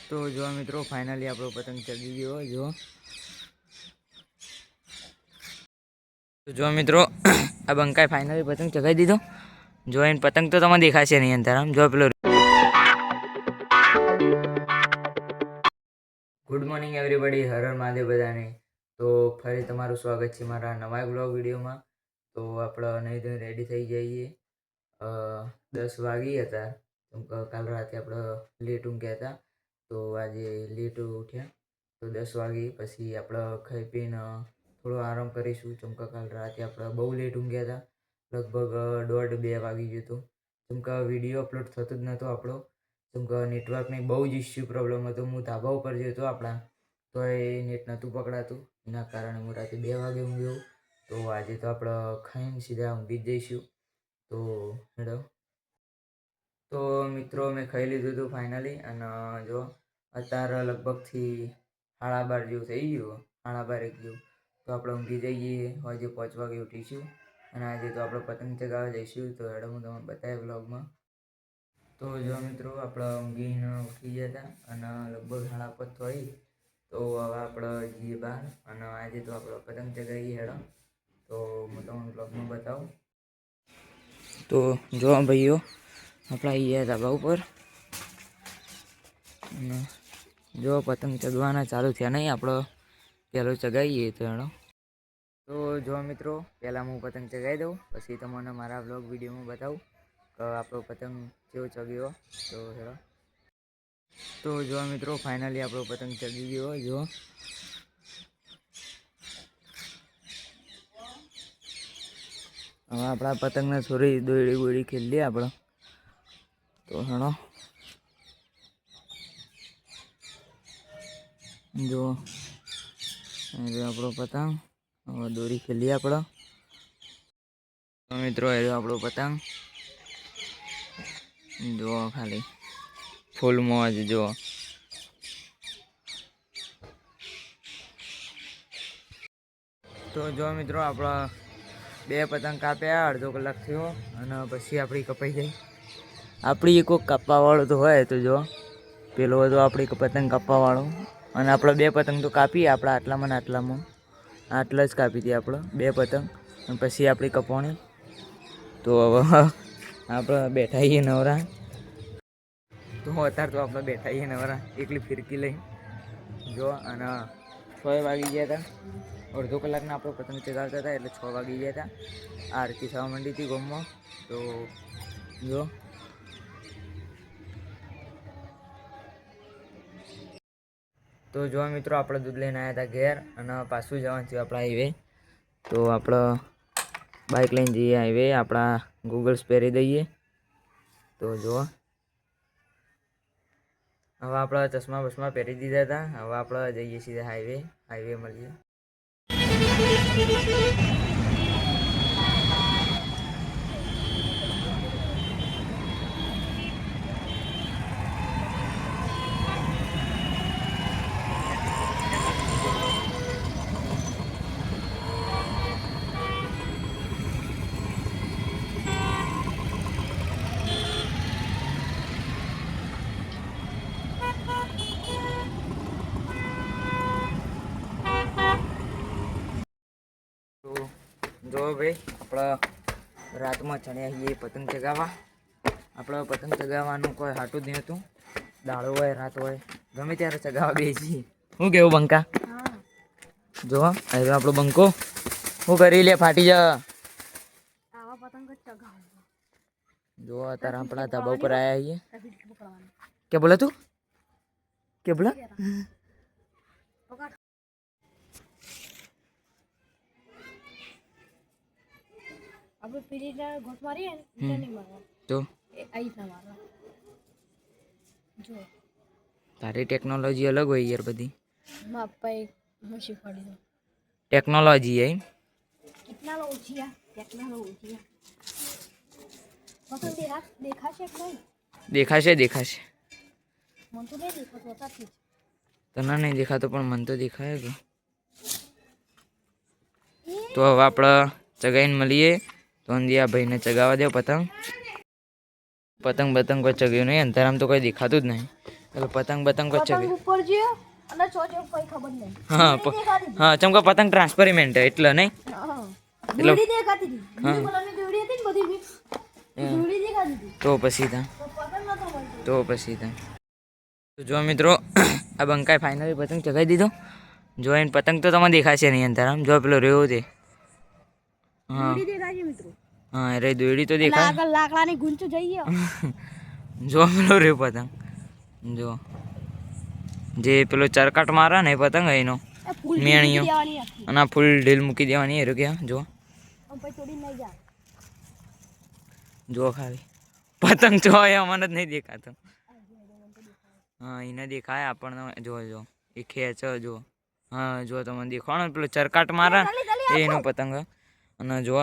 તો જો મિત્રો ફાઇનલી આપણો પતંગ ચગી ગયો જો. તો જો મિત્રો આ બંકાએ ફાઇનલી પતંગ ચગાવી દીધો. જો એને પતંગ તો તમને દેખાશે નહીં અંધારામ. જો પેલો good morning everybody, Har Har Mahadev બધાને. તો ફરી તમારું સ્વાગત છે મારા નવા બ્લોગ વિડીયોમાં. તો આપણે નહીં તો રેડી થઈ જઈએ. 10 વાગી હતા. કાલ રાતે આપણે લેટ ઊંઘ્યા હતા, તો આજે લેટ ઉઠ્યા. તો 10 વાગી પછી આપણે ખાઈ પીને થોડો આરામ કરીશું. ચમકા કાલ રાતે આપણે બહુ લેટ ઊંઘ્યા હતા, લગભગ 1:30-2 વાગી ગયું હતું. ચમકા વિડીયો અપલોડ થતો જ નહોતો આપણો. ચમકા નેટવર્કની બહુ જ ઇસ્યુ પ્રોબ્લેમ હતો. હું ધાબા ઉપર જયો હતો આપણા, તો એ નેટ નહોતું પકડાતું. એના કારણે હું રાતે 2 વાગે ઊંઘ્યો. તો આજે તો આપણે ખાઈને સીધા ઊંઘી જ જઈશું. તો હેડો. તો મિત્રો મેં ખાઈ લીધું હતું ફાઇનલી. અને જો અત્યારે લગભગથી 12:30 જેવું થઈ ગયું, 12:30 જેવું. તો આપણે ઊંઘી જઈએ. આજે 5 વાગે ઉઠીશું અને આજે તો આપણે પતંગ ચગાવવા જઈશું. તો હેડો હું તમને બતાવ્યા બ્લોગમાં. તો જો મિત્રો આપણે ઊંઘીને ઉઠી ગયા હતા અને લગભગ 5:30 થઈ. તો હવે આપણે જઈએ બહાર અને આજે તો આપણે પતંગ ચગાવીએ. હેડો તો હું તમને બ્લોગમાં બતાવું. તો જો ભાઈઓ આપણે આવી ગયા ધાબા ઉપર અને જો પતંગ ચગવાના ચાલુ થયા નહીં. આપણે પહેલો ચગાવીએ તો હેડો. તો જો મિત્રો પહેલાં હું પતંગ ચગાવી દઉં, પછી તમને મારા બ્લોગ વિડીયોમાં બતાવું કે આપણો પતંગ કેવો ચગ્યો. તો હેડો. તો જો મિત્રો ફાઇનલી આપણો પતંગ ચગી ગયો. જો હવે આપણા પતંગને થોડી દોડી બોડી ખેલીએ આપણે. તો હેડો જો આપણો પતંગ. હવે દોરી ખેલીએ આપણે. તો મિત્રો એ આપણો પતંગ જો ખાલી ફૂલ મોજ. જો તો જો મિત્રો આપણા 2 પતંગ કાપ્યા, અડધો કલાક થયો અને પછી આપણી કપાઈ જાય. આપણી કોઈક કાપવાવાળો તો હોય. તો જો પેલો હતો આપણી પતંગ કાપવાવાળો. અને આપણે 2 પતંગ તો કાપીએ આપણા આટલામાં ને આટલામાં. આટલા જ કાપી હતી આપણે 2 પતંગ. અને પછી આપણી કપાણી. તો હવે આપણે બેઠા છીએ નવરા. તો અત્યારે તો આપણે બેઠા છીએ નવરા એકલી ફિરકી લઈ. જો અને 6 વાગી ગયા હતા. અડધો કલાકના આપણે પતંગ ચગાવતા હતા એટલે 6 વાગી ગયા હતા. આરતી થવા માંડી હતી ગામમાં. તો જો તો જો મિત્રો આપણે દૂધ લઈને આવ્યા હતા ઘેર અને પાછું જવાનું છે આપણા હાઈવે. તો આપણે બાઇક લઈને જઈએ હાઈવે. આપણા ગૂગલ્સ પહેરી દઈએ. તો જો હવે આપણે ચશ્મા બસમાં પહેરી દીધા હતા. હવે આપણે જઈએ સીધા હાઈવે મળીએ. જો ભાઈ આપણે રાતમાં ચણ્યા છીએ પતંગ ચગાવવા. આપણે પતંગ ચગાવવાનું કોઈ હાટું જ નહીં હતું. દાડો હોય રાત હોય ગમે ત્યારે ચગાવવા બેસી. શું કેવું બંકા? જો હવે આપણો બંકો શું કરી લે ફાટી જા. જો અત્યારે આપણા ધાબા ઉપર આવ્યા છીએ. કે બોલે તું? કે બોલા? આપણે પીરીના ગોટ મારીએ ને નહીં મારવા. તો એ આ રીતના મારવા. જો તારી ટેકનોલોજી અલગ હોય યાર બધી. માં પપ્પાએ મને શીખવાડી દો ટેકનોલોજી એમ. કેટલા લો ઓછિયા પતંગ દેખાશે કે નહીં? દેખાશે. મને તો નહીં દેખાતો અત્યારથી જ. તને નહીં દેખાતો પણ મને તો દેખાય કે. તો હવે આપણે ચગાઈને મળીએ. તો અંદિયા ભાઈને ચગાવવા દે પતંગ. પતંગ કોઈ ચગ્યું નહીં. અંધારામાં તો કોઈ દેખાતું જ નહીં. એટલે પતંગ બતંગ કચ્છ પતંગ ઉપર છે અને છો છે કોઈ ખબર નહીં. હા હા ચમકા પતંગ ટ્રાન્સપેરિમેન્ટ એટલે નહીં હા. એટલે- દોરડી દેખાતી હતી. બ્લુ કલરની દોરડી હતી ને બધી મિક્સ. દોરડી દેખાતી હતી. તો પછી ત્યાં તો પતંગ નતો મળતો. તો પછી ત્યાં તો જો મિત્રો આ બંકાએ ફાઇનલી પતંગ ચગાવી દીધો. જો એને પતંગ તો તમને દેખાશે નહીં અંદર આમ જો પેલો રહ્યો તે હા દોરડી દેખાય છે મિત્રો. હા અરે દોયડી તો એટલે દેખાય આગળ લાકડાની ગુંચ જઈએ. જો પેલો રહ્યો પતંગ જો જે પેલો ચરકાટ મારે ને એ પતંગ એનો એ ફૂલ મેણીઓ દેવાની હતી. અને આ ફૂલ ઢીલ મૂકી દેવાની એ ક્યાં જો આમ પછી તોડી નહીં જાય. જો ખાલી પતંગ જો એ અમને જ નહીં દેખાતો હા એને દેખાય આપણને જો જો એ ખેંચ જો હા જો તમને દેખાણો પેલો ચરકાટ મારે એ એનો પતંગ અને જો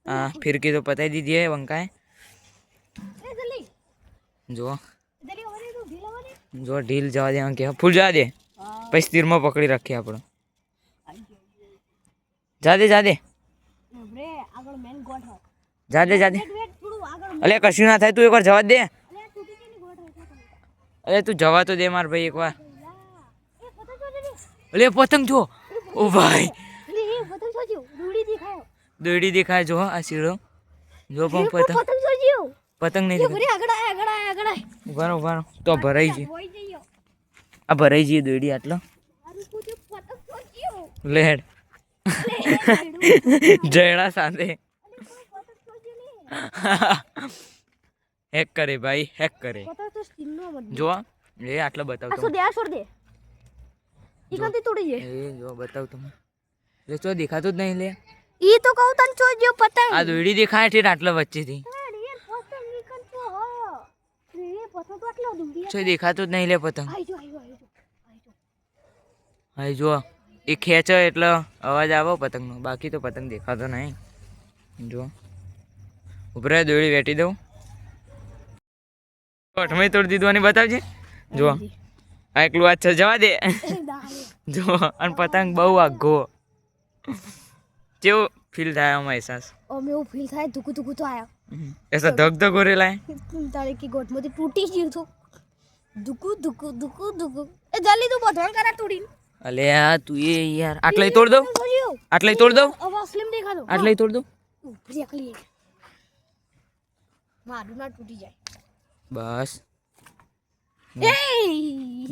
આ ફિરકી તો પતાવી દીધી હે બંકાએ એ જલ્દી. જો જલ્દી ઓરે તો ઢીલા ઓરે. જો ઢીલ જવા દે કે ફૂલ જવા દે હા. પછી તીરમાં પકડી રાખીએ આપણે જા દે આપણે આગળ મેન ગોઠ હોય. જા દે વેટ થોડું આગળ. અલે કશું ના થાય તું એકવાર જવા દે અરે આ તૂટી ગયેલી ગોઠ હોય. અરે તું જવા તો દે માર ભાઈ એકવાર એ પતંગ જો જલ્દી. અલે પતંગ જો ઓ ભાઈ અરે એ પતંગ જોજો. દોરડી દેખાય. દોયડી દેખાય જો આ શીરો જો પણ પતંગ પતંગ જોજો. પતંગ નહીં એ દેખાય ભરી આગળ આય આગળ આય આગળ આય. ઉભા રહો તો ભરાઈ છે વહી જઈએ. આ ભરાઈ જઈએ દોયડી આટલો મારું પૂછે પતંગ જોજો. લેડ જયડા સાથે હેક કરે ભાઈ હેક કરે પતંગ તો સ્ટીલનો મત. જો એ આટલો બતાવ આ તમે છોડ દે આ છોડ દે. ઈ કંતી તોડી જાય. એ જો બતાવ તમે એટલે તો દેખાતું જ નહીં લે ઈ તો કહું તને જોજો પતંગ. આ દોયડી દેખાય છે આટલો વચ્ચેથી રિયલ પતંગ ઈ કંતો હો. રે પતંગ તો આટલો દુંડિયા. તો દેખાતું જ નહીં લે પતંગ આઈ જો આઈ જો આઈ જો. હા જો એ ખેંચો એટલે અવાજ આવો પતંગનો બાકી તો પતંગ દેખાતો નહીં જો ઉપરે દોયડી વેટી દઉં અઠમે તોડી દીધું અને બતાવજે જો આ એકલું વાત છે જવા દે જો અને પતંગ બહુ આઘો કેવું ફીલ થાય આમાં અહેસાસ અમે એવું ફીલ થાય ધુકુ ધુકુ તો આયા. એસા ધક ધક हो रेला है તારે કી ગોઠમાંથી તૂટી ગયું તો ધુકુ ધુકુ ધુકુ ધુકુ. એ જલ્દી તું બધો કરા તોડી. અલે આ તું એ યાર આટલે તોડ દઉં આટલે તોડ દઉં હવે અસલીમ દેખાડો. આટલે તોડ દઉં ઉપરી એકલી મારું ના તૂટી જાય. બસ એ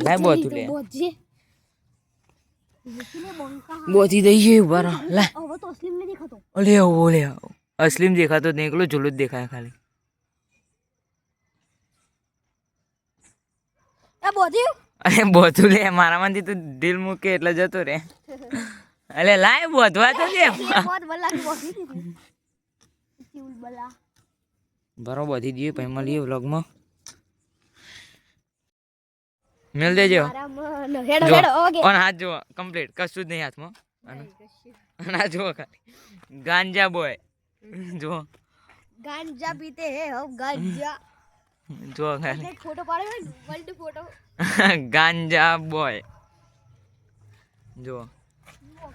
લાય બોતું લે બોજે. મુકીને બંકા. બોતી દઈએ ઉભા રહો લા હવે તો અસલીમ ને દેખાતો. ઓલે ઓલે અસલીમ દેખાતો જ નહીં એકલો ઝૂલું જ દેખાય ખાલી એ બોજે. અરે બોતું લે મારામાંથી તું દિલ મૂકે એટલે જતો રે અલે લાય બોધવા તો દે એ બોત બલા કી બોધી દીધી. ચીલ બલા. બરો બધી દઈએ પછી મળીએ વ્લોગમાં મેલ દેજો મારા મન હેડો જો હેડો ઓકે. ઓન હાથ જો કમ્પ્લીટ કશું જ નહીં હાથમાં અને આ જો ખાલી ગાંજા બોય જો ગાંજા પીતે હે હમ ગાંજા. જો ખાલી એક ફોટો પાડ્યો ને વર્લ્ડ ફોટો. ગાંજા બોય જો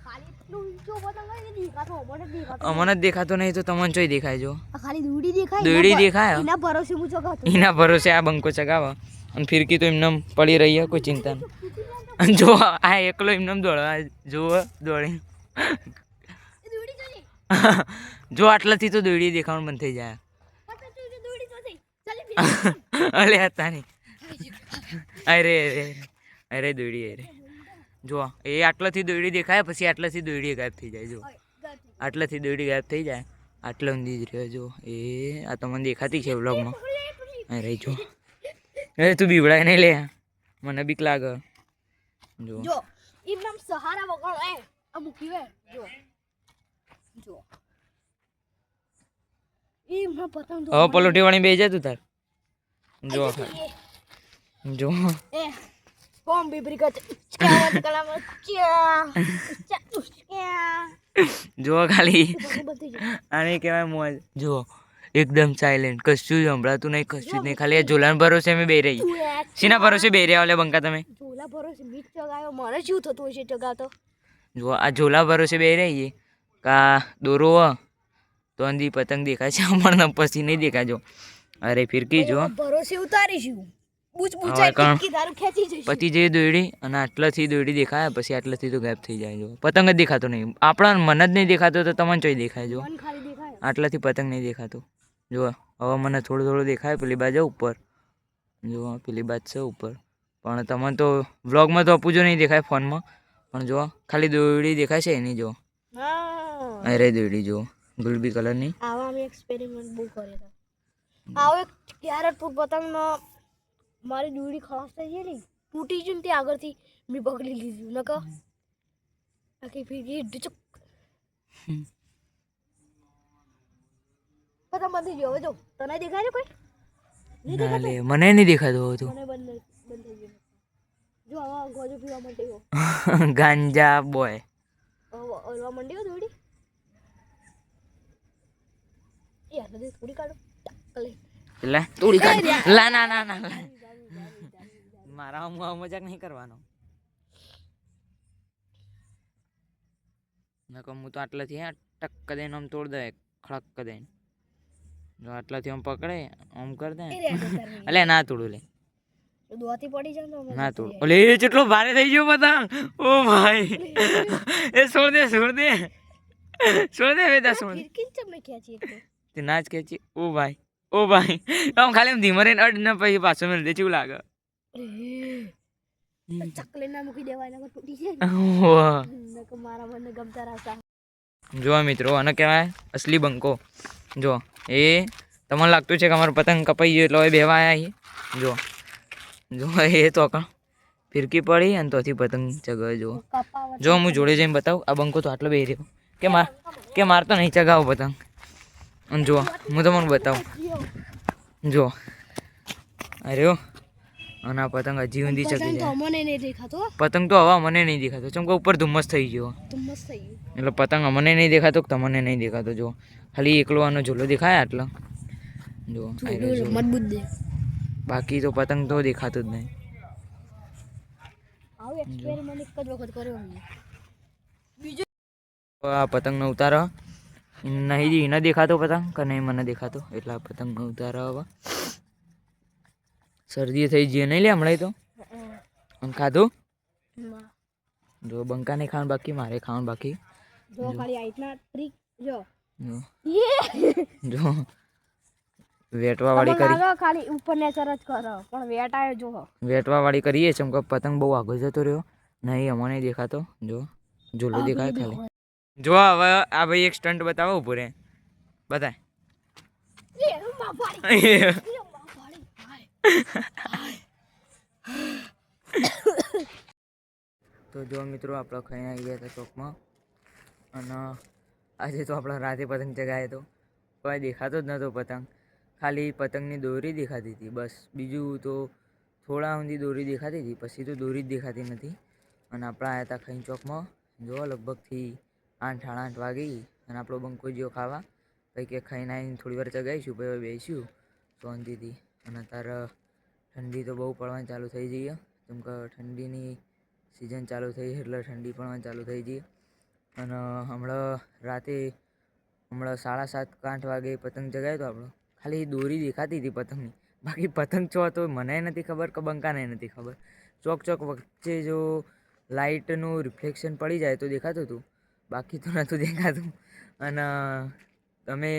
ખાલી એટલું ઊંચો પતંગ હોય ને દેખાતો મને દેખાતો. અમને જ દેખાતો નહીં તો તમને ચોય દેખાય જો આ ખાલી દોરડી દેખાય. દોરડી દેખાય. એના ભરોસે હું ચગાવતો. એના ભરોસે આ બંકો ચગાવે અને ફિરકી તો એમને પડી રહી છે કોઈ ચિંતા નહીં અને જો આ એકલો એમને દોડવા જુઓ દોડી એ દોરડી જોજે. જો આટલાથી તો દોડી દેખાવાનું બંધ થઈ જાય પતંગ જોજે દોરડી જોજે. ચાલે ફિર. અલે હતા નહીં અરે અરે અરે દોડી અરે જો એ આટલાથી દોડી દેખાય પછી આટલાથી દોડી ગાયબ થઈ જાય જો આટલાથી દોડી ગાયબ થઈ જાય આટલા ઊંધી જ રહ્યો જો એ આ તમને દેખાતી છે વ્લોગમાં અરે જો એ તું બીવડાય નહીં લે મને બીક લાગે જો જો ઈ નામ સહારા વગર હે આ મૂકી વે જો જો ઈ માં પતંગ હવે પલોઠી વાળી બે જાય તું તાર જો જો એ કોમ બીબરી કચ ચકાવત કલામ ચા ચા જો ખાલી બધી આને કહેવાય મોજ જો એકદમ સાયલેન્ટ કશું જ સંભળાતું નહીં કશું જ નહીં ખાલી આ ઝોલાના ભરોસે અમે બે રહી શીના ભરોસે બે રહ્યા ઓલે બંકા તમે ઝોલા ભરોસે મીઠ ચગાવ્યો મને શું થતું હશે ચગાવતો. જો આ ઝોલા ભરોસે બે રહીએ કા દોરો હો તો અંધી પતંગ દેખાય છે અમને પછી નહીં દેખાજો અરે ફિરકી જો ભરોસે ઉતારીશું બૂચ હવે બૂચાઈ કાં ટીકી દારૂ ખેંચી જશે પતી જઈ દોયડી અને આટલાથી દોયડી દેખાય પછી આટલાથી તો ગાયબ થઈ જાય જો પતંગ જ દેખાતો નહીં આપણા મન જ નહીં દેખાતો તો તમને ચોઈ દેખાય જો મન ખાલી દેખાય આટલાથી પતંગ નહીં દેખાતું જો હવે મને થોડું થોડું દેખાય પેલી બાજુ ઉપર જો પેલી બાજુ છે ઉપર પણ તમને તો વ્લોગમાં તો અપૂજો નહીં દેખાય ફોનમાં પણ જો ખાલી દોયડી દેખાય છે એની જો હા અરે દોયડી જો ગુલબી કલરની આવા અમે એક્સપેરિમેન્ટ બહુ કર્યા હતા આવો એક ક્યારેક પતંગનો મારી દોરી ખલાસ થઈ ગઈ ને તૂટી ગઈ ને તે આગળથી મેં પકડી લીધું નકર આખી ફીરકી ઢચક પતંગ બંધ થઈ ગયો હવે જો તને દેખાય છે કોઈ નહીં ના દેખાતું લે મને નહીં દેખાતું હતું મને બંધ થઈ ગયું જો આવા ગોજો પીવા માંડ્યો ગાંજા બોય ઓલવા માંડ્યો થોડી યાર તો થોડી કાઢો ટકલે એટલે તોડી કાઢ લા ના ના ના લા. મારા મજાક નહીં કરવાનો નકર હું તો આટલાથી ટક દઈને આમ તોડ દે ખડક દઈને જો આટલાથી આમ પકડે આમ કર દે અલે ના તોડું લે દોતી પડી જાય ને ના તોડ ઓલે એ કેટલો ભારે થઈ ગયો પતંગ ઓ ભાઈ એ છોડ દે બેટા છોડ દે ફિરકી ચમ ને ખેંચી એક તે નાચ ખેંચી ઓ ભાઈ આમ ખાલી આમ ધીમે રહીને અડ ને પછી પાછો મેળ દે કેવું લાગે ચકલે ના મૂકી દેવાય નકર તૂટી જાય વાહ. નકર મારા મને ગમતા રાસ્તા જો મિત્રો આને કહેવાય અસલી બંકો જો એ તમને લાગતું છે કે અમારો પતંગ કપાઈ ગયો એટલે હવે બેવા આવ્યા છીએ જો એ તો કણ ફિરકી પડી અને તોથી પતંગ ચગાવે જો કપાવત જો હું જોડે જઈને બતાવું આ બંકો તો આટલો બે રહ્યો કે મારતો નહીં ચગાવો પતંગ અને જો હું તમને બતાવું જો અરે અને આ પતંગ હજી ઊંધી ચગી તો જાય મને નહીં દેખાતો પતંગ તો હવા મને નહીં દેખાતો ચમ કે ઉપર ધુમ્મસ થઈ ગયો તો મસ્ત થઈ ગયું એટલે પતંગ અમને નહીં દેખાતો કે તમને નહીં દેખાતો જો ખાલી એકલો આનો ઝૂલો દેખાય આટલો જો આ રહ્યો ઝૂલો. મજબૂત દે બાકી તો પતંગ તો દેખાતું જ નહીં આવું એક્સપેરિમેન્ટ એક જ વખત કર્યો અમે બીજો આ પતંગનો ઉતારો નહીં ન દેખાતો પતંગ કે નહીં મને દેખાતો એટલે આ પતંગનો ઉતારો હવે શરદી થઈ જઈએ નહીં લે હમણાં તો આમ ખાધું જો બંકા નહીં ખાવાનું બાકી મારે ખાવાનું બાકી જો ખાલી આઈટના ટ્રીક જો જો યે જો વેટવા વાળી કરી ખાલી ઉપર નેચર જ કરો પણ વેટ આવ્યો જો વેટવા વાળી કરીએ છે કે પતંગ બહુ આગળ જતો રહ્યો નહીં અમને દેખાતો જો ઝૂલો દેખાય ખાલી જો હવે આ ભાઈ એક સ્ટન્ટ બતાવો ઉભો રે બતાય તો જો મિત્રો આપણે ખાઈને આવી ગયા હતા ચોકમાં અને આજે તો આપણા રાતે પતંગ ચગાવ્યો હતો કોઈ દેખાતો જ નહોતો પતંગ ખાલી પતંગની દોરી દેખાતી હતી બસ બીજું તો થોડા ઊંધી દોરી દેખાતી હતી પછી તો દોરી જ દેખાતી નથી અને આપણે આવ્યા હતા ખાઈને ચોકમાં જો લગભગથી 8 વાગી અને આપણો બંકો જ્યો ખાવા પછી કે ખાઈને આવીને થોડી વાર ચગાવીશું પછી બેસીશું શાંતિથી અને અત્યારે ઠંડી તો બહુ પડવાની ચાલુ થઈ જઈએ કેમ કે ઠંડીની સિઝન ચાલુ થઈ એટલે ઠંડી પડવાની ચાલુ થઈ જઈએ અને હમણાં રાતે 7:30 વાગે પતંગ ચગાવ્યો હતો આપણો ખાલી દોરી દેખાતી હતી પતંગની બાકી પતંગ છો તો મને નથી ખબર કે બંકાને નથી ખબર ચોક વચ્ચે જો લાઇટનું રિફ્લેક્શન પડી જાય તો દેખાતું હતું બાકી તો નહોતું દેખાતું અને તમે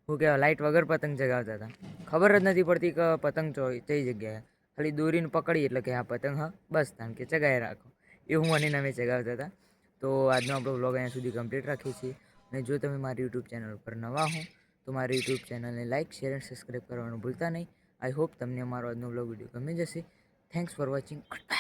શું કહેવાય લાઇટ વગર પતંગ ચગાવતા હતા ખબર જ નથી પડતી કે પતંગ કઈ જગ્યાએ ખાલી દોરીને પકડી એટલે કે આ પતંગ હા બસ કારણ કે ચગાવી રાખો એવું મને અમે ચગાવતા હતા તો આજનો આપણો વ્લોગ અહીંયા સુધી કમ્પ્લીટ રાખીએ છીએ અને જો તમે મારી યુટ્યુબ ચેનલ પર નવા હો તો મારી યુટ્યુબ ચેનલને લાઇક શેર અને સબસ્ક્રાઈબ કરવાનું ભૂલતા નહીં આઈ હોપ તમને અમારો આજનો વ્લોગ વિડીયો ગમી જશે thanks for watching good bye.